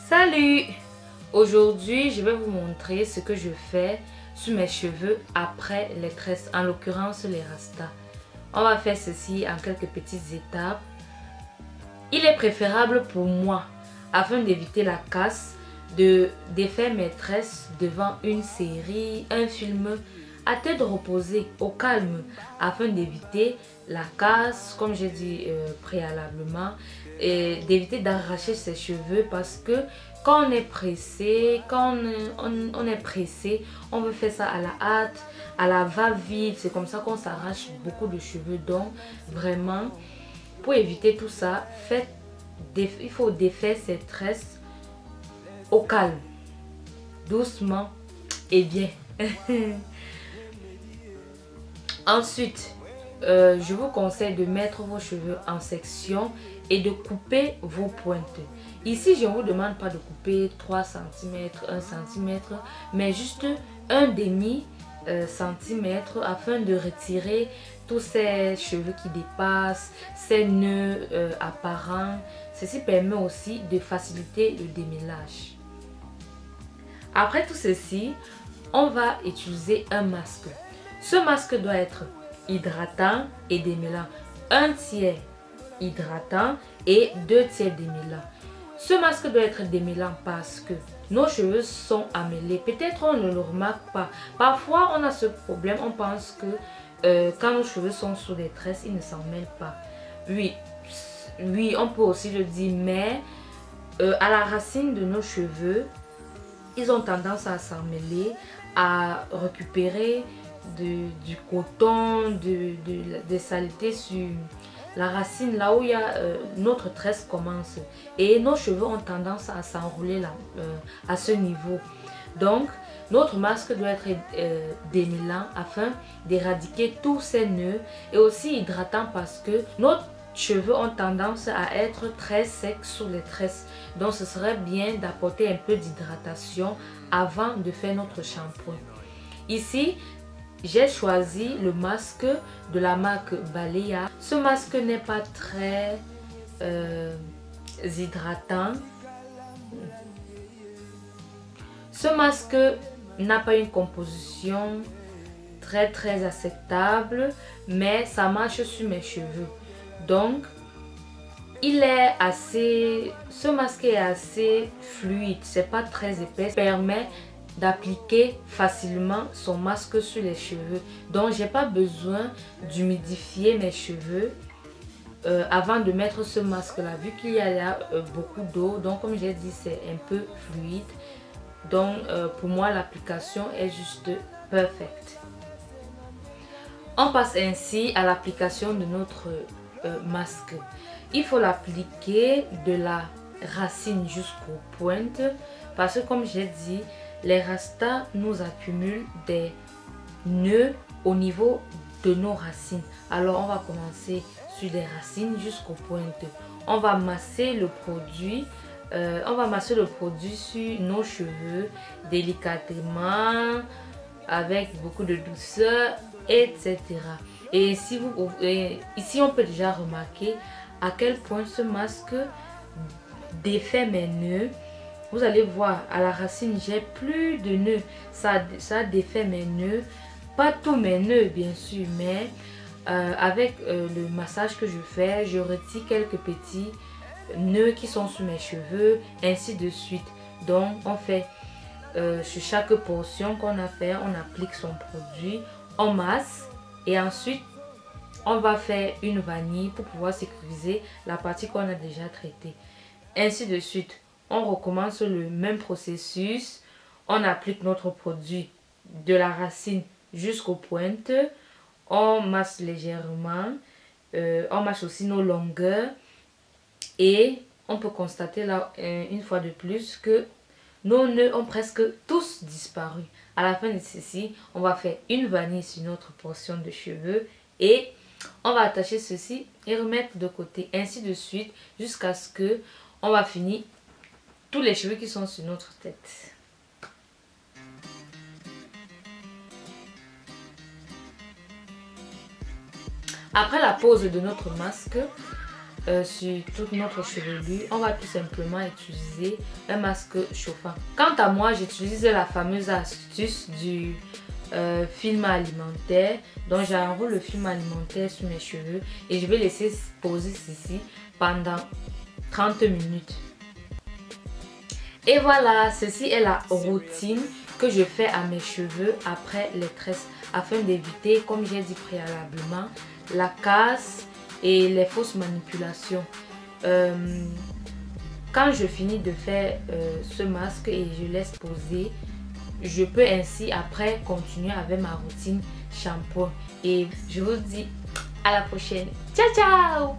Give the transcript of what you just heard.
Salut! Aujourd'hui, je vais vous montrer ce que je fais sur mes cheveux après les tresses, en l'occurrence les rastas. On va faire ceci en quelques petites étapes. Il est préférable pour moi, afin d'éviter la casse, de défaire mes tresses devant une série, un film, à tête reposée, au calme, afin d'éviter la casse, comme j'ai dit préalablement, et d'éviter d'arracher ses cheveux, parce que quand on est pressé, on est pressé, on veut faire ça à la hâte, à la va-vite, c'est comme ça qu'on s'arrache beaucoup de cheveux. Donc vraiment, pour éviter tout ça, il faut défaire ses tresses au calme, doucement et bien. Ensuite, je vous conseille de mettre vos cheveux en section et de couper vos pointes. Ici, je ne vous demande pas de couper 3 cm, 1 cm, mais juste un demi centimètre afin de retirer tous ces cheveux qui dépassent, ces nœuds apparents. Ceci permet aussi de faciliter le démêlage. Après tout ceci, on va utiliser un masque. Ce masque doit être hydratant et démêlant. 1/3 hydratant et 2/3 démêlant. Ce masque doit être démêlant parce que nos cheveux sont amêlés. Peut-être on ne le remarque pas. Parfois on a ce problème, on pense que quand nos cheveux sont sous des tresses, ils ne s'en mêlent pas. Oui, on peut aussi le dire, mais à la racine de nos cheveux, ils ont tendance à s'emmêler, à récupérer du coton, des saletés sur la racine, là où il y a, notre tresse commence. Et nos cheveux ont tendance à s'enrouler là, à ce niveau. Donc, notre masque doit être démêlant afin d'éradiquer tous ces nœuds, et aussi hydratant parce que nos cheveux ont tendance à être très secs sous les tresses. Donc, ce serait bien d'apporter un peu d'hydratation avant de faire notre shampoing. Ici, j'ai choisi le masque de la marque Balea. Ce masque n'est pas très hydratant. Ce masque n'a pas une composition très acceptable, mais ça marche sur mes cheveux. Donc, ce masque est assez fluide, c'est pas très épais, permet d'appliquer facilement son masque sur les cheveux. Donc j'ai pas besoin d'humidifier mes cheveux avant de mettre ce masque là, vu qu'il y a là beaucoup d'eau. Donc comme j'ai dit, c'est un peu fluide. Donc pour moi l'application est juste parfaite. On passe ainsi à l'application de notre masque. Il faut l'appliquer de la racine jusqu'aux pointes, parce que comme j'ai dit, les rastas nous accumulent des nœuds au niveau de nos racines. Alors on va commencer sur les racines jusqu'aux pointes. On va masser le produit. Sur nos cheveux délicatement, avec beaucoup de douceur, etc. Et ici on peut déjà remarquer à quel point ce masque défait mes nœuds. Vous allez voir, à la racine, j'ai plus de nœuds. Ça défait mes nœuds. Pas tous mes nœuds, bien sûr, mais avec le massage que je fais, je retire quelques petits nœuds qui sont sur mes cheveux, ainsi de suite. Donc, on fait sur chaque portion qu'on a fait, on applique son produit, on masse et ensuite, on va faire une vanille pour pouvoir sécuriser la partie qu'on a déjà traitée. Ainsi de suite. On recommence le même processus. On applique notre produit de la racine jusqu'aux pointes. On masse légèrement. On masse aussi nos longueurs. Et on peut constater là, une fois de plus, que nos nœuds ont presque tous disparu. À la fin de ceci, on va faire une vanille sur notre portion de cheveux. Et on va attacher ceci et remettre de côté. Ainsi de suite, jusqu'à ce que on va finir tous les cheveux qui sont sur notre tête. Après la pose de notre masque, sur toute notre chevelure, on va tout simplement utiliser un masque chauffant. Quant à moi, j'utilise la fameuse astuce du film alimentaire. Donc j'enroule le film alimentaire sur mes cheveux et je vais laisser poser ceci pendant 30 minutes. Et voilà, ceci est la routine que je fais à mes cheveux après les tresses afin d'éviter, comme j'ai dit préalablement, la casse et les fausses manipulations. Quand je finis de faire ce masque et je laisse poser, je peux ainsi après continuer avec ma routine shampoing. Et je vous dis à la prochaine. Ciao ciao.